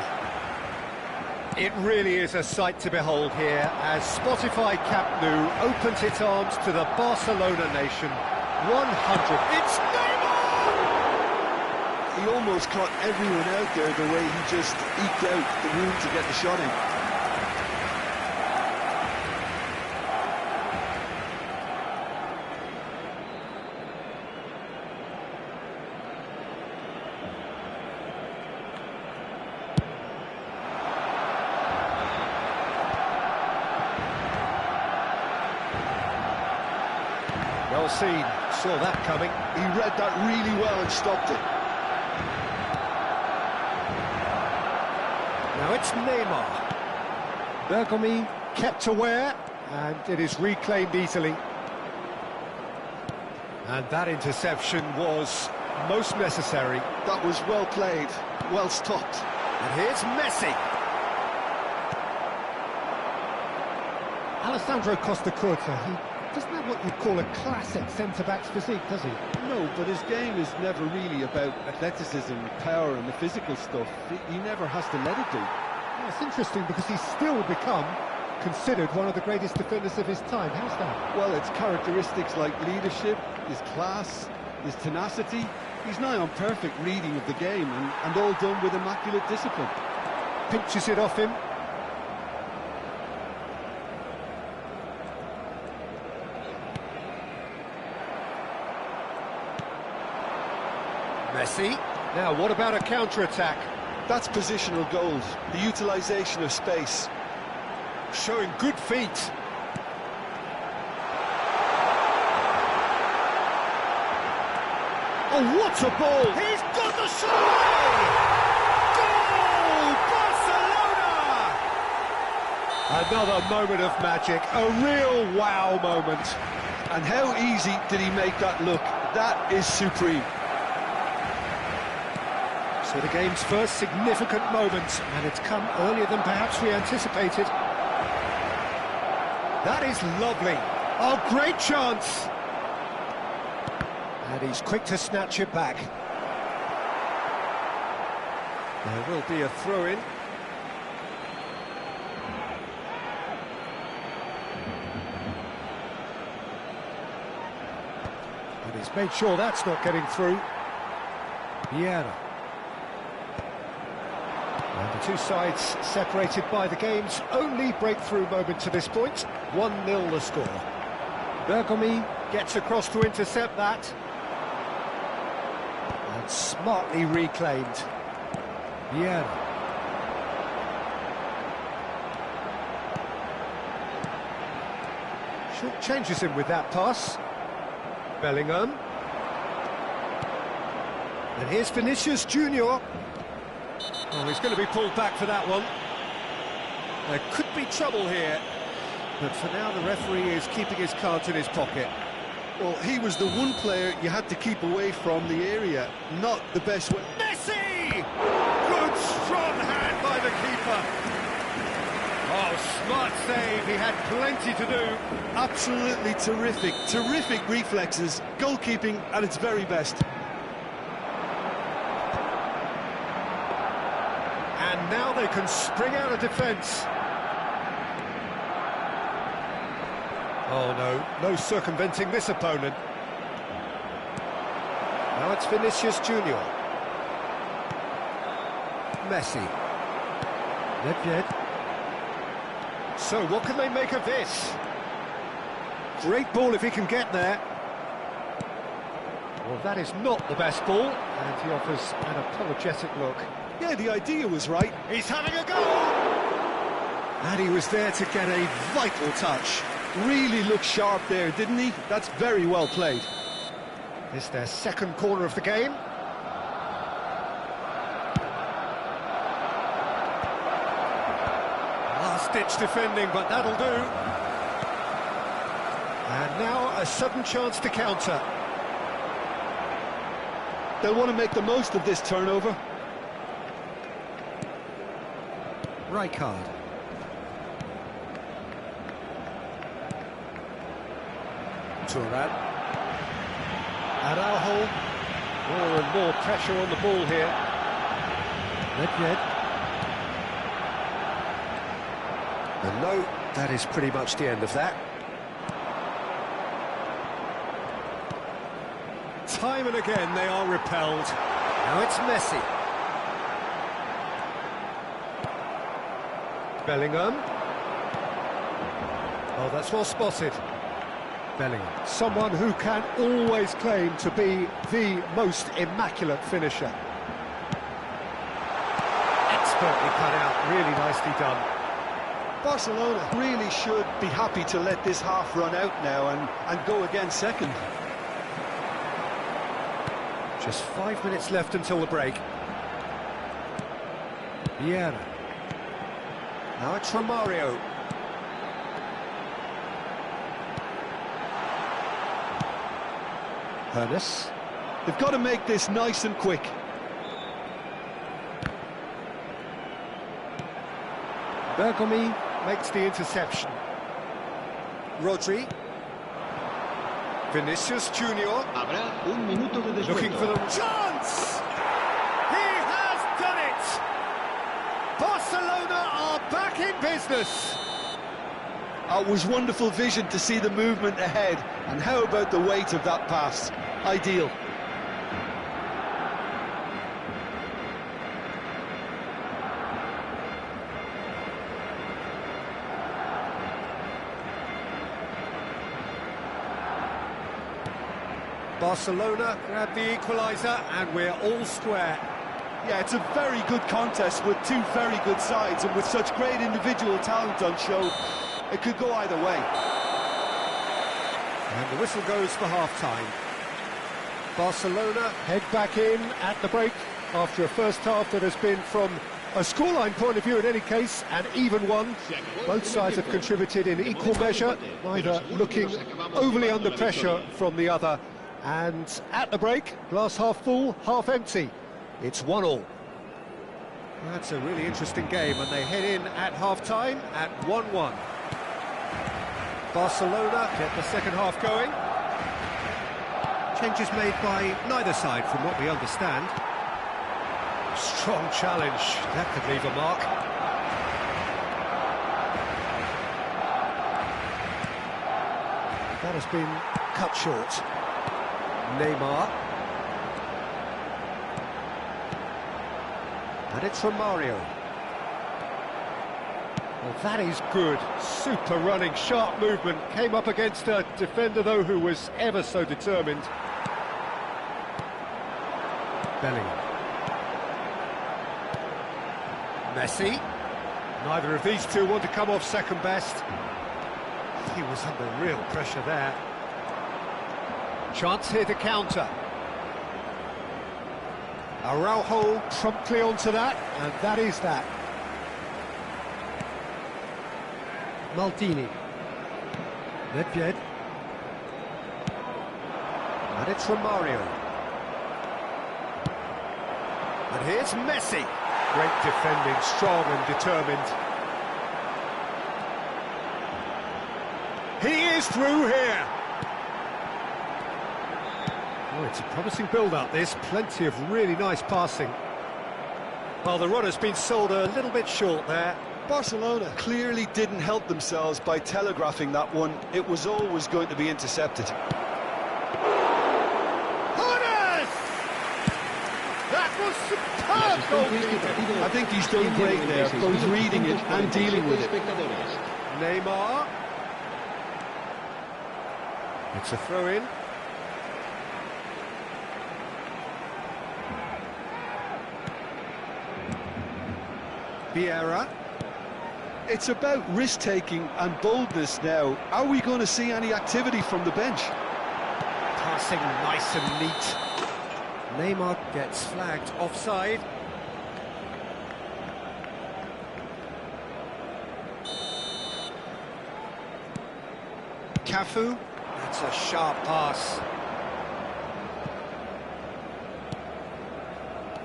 It really is a sight to behold here as Spotify Camp Nou opens its arms to the Barcelona nation. 100. It's Neymar! He almost caught everyone out there the way he just eked out the room to get the shot in. Well seen, saw that coming. He read that really well and stopped it. Now it's Neymar. Bergomi kept aware, and it is reclaimed easily. And that interception was most necessary. That was well played, well stopped. And here's Messi. Alessandro Costa-Curta, he doesn't have what you'd call a classic centre-back's physique, does he? No, but his game is never really about athleticism, power and the physical stuff. He never has to let it do. Yeah, it's interesting because he's still become considered one of the greatest defenders of his time. How's that? Well, it's characteristics like leadership, his class, his tenacity. He's nigh on perfect reading of the game and all done with immaculate discipline. Pinches it off him. Messi. Now, what about a counter-attack? That's positional goals, the utilisation of space. Showing good feet. Oh, what a ball! He's got the shot away! Goal! Barcelona! Another moment of magic, a real wow moment. And how easy did he make that look? That is supreme. So the game's first significant moment, and it's come earlier than perhaps we anticipated. That is lovely. Oh, great chance! And he's quick to snatch it back. There will be a throw-in. And he's made sure that's not getting through. Vieira. And the two sides separated by the game's only breakthrough moment to this point. 1-0 the score. Bergomi gets across to intercept that. And smartly reclaimed. Vieira. Short changes him with that pass. Bellingham. And here's Vinicius Junior. Oh, he's going to be pulled back for that one. There could be trouble here, but for now the referee is keeping his cards in his pocket. Well, he was the one player you had to keep away from the area, not the best way. Messi! Good strong hand Smart save, he had plenty to do. Absolutely terrific, terrific reflexes, goalkeeping at its very best. And now they can spring out of defence. Oh no circumventing this opponent. Now it's Vinicius Junior. Messi. Nedved. So what can they make of this? Great ball if he can get there. Well, that is not the best ball, and he offers an apologetic look. Yeah, the idea was right. He's having a go! And he was there to get a vital touch. Really looked sharp there, didn't he? That's very well played. This their second corner of the game. Last-ditch defending, but that'll do. And now a sudden chance to counter. They'll want to make the most of this turnover. Rijkaard. Turan. Araujo. More and more pressure on the ball here. Nedved. And no, that is pretty much the end of that. Time and again they are repelled. Now it's Messi. Bellingham. Oh, that's well spotted. Bellingham, someone who can always claim to be the most immaculate finisher. Expertly cut out, really nicely done. Barcelona really should be happy to let this half run out now and go again second. Just 5 minutes left until the break. Vieira. Now it's Romario. Hernes. They've got to make this nice and quick. Bergomi makes the interception. Rodri. Vinicius Junior. Habrá un minuto de descuento. Looking for the chance! He has done it! Barcelona are back in business! It was wonderful vision to see the movement ahead, and how about the weight of that pass? Ideal. Barcelona grab the equaliser, and we're all square. Yeah, it's a very good contest with two very good sides, and with such great individual talent on show, it could go either way. And the whistle goes for half-time. Barcelona head back in at the break after a first half that has been, from a scoreline point of view in any case, an even one. Both sides have contributed in equal measure, neither looking overly under pressure from the other. And at the break, glass half full, half empty. It's 1-1. That's a really interesting game, and they head in at half-time at 1-1. Barcelona get the second half going. Changes made by neither side, from what we understand. Strong challenge, that could leave a mark. That has been cut short. Neymar. And it's Romario. Well, that is good. Super running, sharp movement. Came up against a defender, though, who was ever so determined. Bellingham. Messi. Neither of these two want to come off second best. He was under real pressure there. Chance here to counter. Araujo promptly onto that, and that is that. Maldini. Nedved. And it's Romario. And here's Messi. Great defending, strong and determined. pushes through here. Oh, it's a promising build-up, this. Plenty of really nice passing. Well, the runner's been sold a little bit short there. Barcelona clearly didn't help themselves by telegraphing that one. It was always going to be intercepted. That was superb goalkeeping. I think he's done great there, both reading it and dealing with it. Neymar. It's a throw-in. Vieira. It's about risk-taking and boldness now. Are we going to see any activity from the bench? Passing nice and neat. Neymar gets flagged offside. Cafu. That's a sharp pass.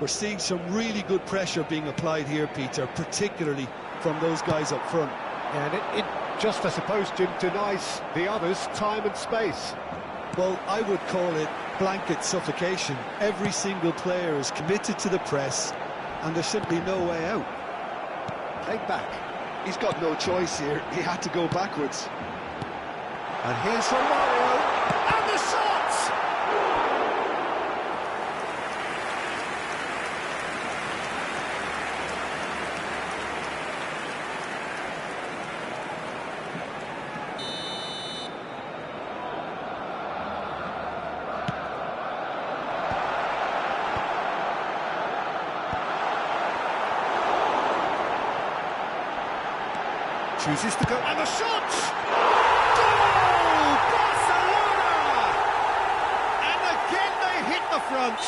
We're seeing some really good pressure being applied here, Peter, particularly from those guys up front. And it just, I suppose, Jim, denies the others time and space. Well, I would call it blanket suffocation. Every single player is committed to the press, and there's simply no way out. Played back. He's got no choice here. He had to go backwards. And here's Romario. And the shot! Chooses to go, and the shot! Goal! Barcelona! And again they hit the front.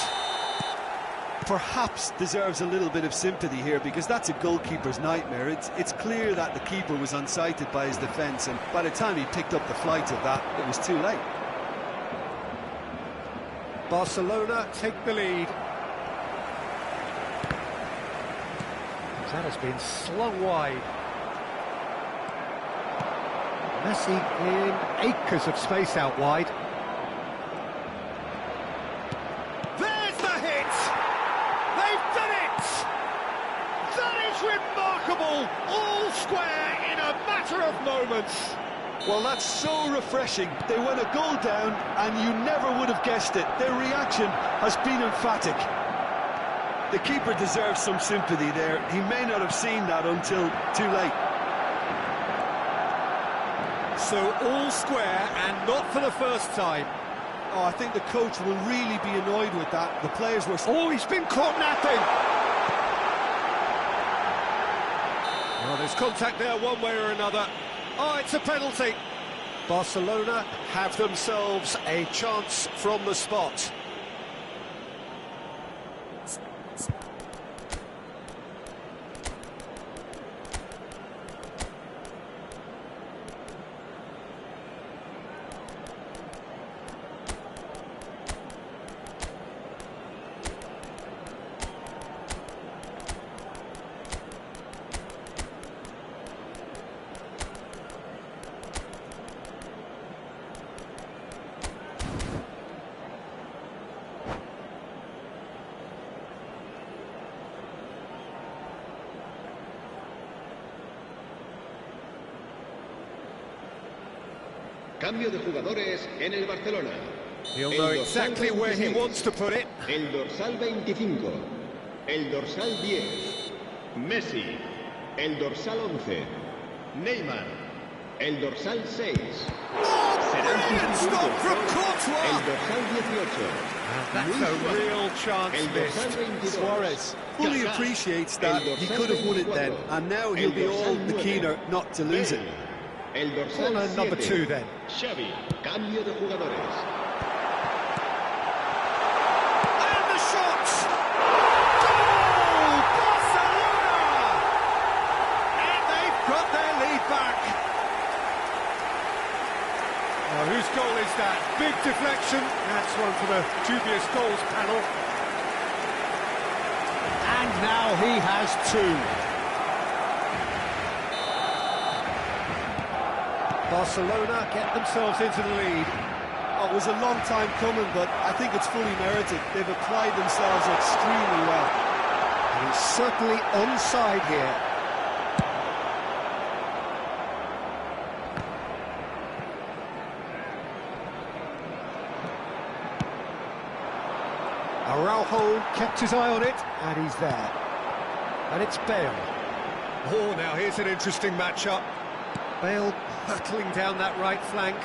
Perhaps deserves a little bit of sympathy here, because that's a goalkeeper's nightmare. It's clear that the keeper was unsighted by his defence, and by the time he picked up the flight of that, it was too late. Barcelona take the lead. That has been slung wide. Messi in acres of space out wide. There's the hit! They've done it! That is remarkable! All square in a matter of moments. Well, that's so refreshing. They went a goal down, and you never would have guessed it. Their reaction has been emphatic. The keeper deserves some sympathy there. He may not have seen that until too late. So all square, and not for the first time. Oh, I think the coach will really be annoyed with that. The players were... Oh, he's been caught napping! Well, there's contact there one way or another. Oh, it's a penalty. Barcelona have themselves a chance from the spot. Cambio de jugadores en el Barcelona. He'll know exactly where he wants to put it. El dorsal 25. El dorsal 10. Messi. El dorsal 11. Neymar. El dorsal 6. Brilliant stop from El Courtois! dorsal 18. That's a real chance El dorsal missed. 22. Suarez fully appreciates that. He could have won it then, and now he'll be all the keener not to lose it. El dorsal Corner number 2 then. Xavi. Cambio de jugadores. And the shot! Goal! Barcelona! And they've got their lead back. Now, whose goal is that? Big deflection. That's one for the dubious goals panel. And now he has 2. Barcelona get themselves into the lead. Oh, it was a long time coming, but I think it's fully merited. They've applied themselves extremely well. And he's certainly onside here. Araujo kept his eye on it, and he's there. And it's Bale. Oh, now here's an interesting matchup. Bale hurtling down that right flank.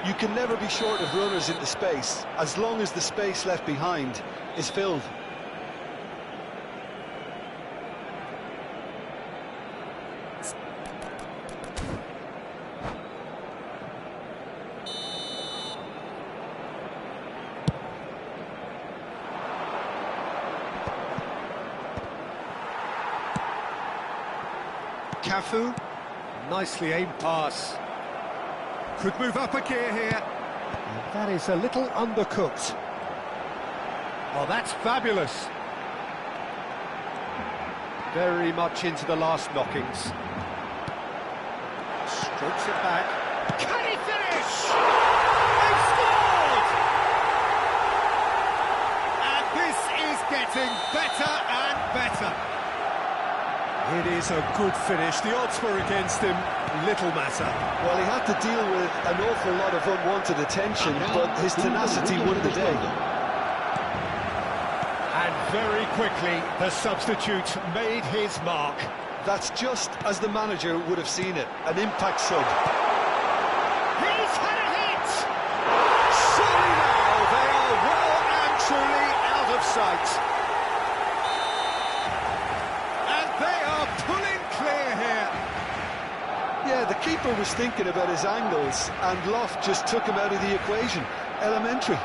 You can never be short of runners into space, as long as the space left behind is filled. Cafu, nicely aimed pass. Could move up a gear here. And that is a little undercooked. Oh, that's fabulous. Very much into the last knockings. Strokes it back. Can he finish? They've scored! And this is getting better and better. It is a good finish. The odds were against him. Little matter. Well, he had to deal with an awful lot of unwanted attention, but his tenacity won the day. And very quickly, the substitute made his mark. That's just as the manager would have seen it, an impact sub. He's had a hit! Surely now, they are well and truly out of sight. And they are pulling clear here. Yeah, the keeper was thinking about his angles, and Loft just took him out of the equation. Elementary.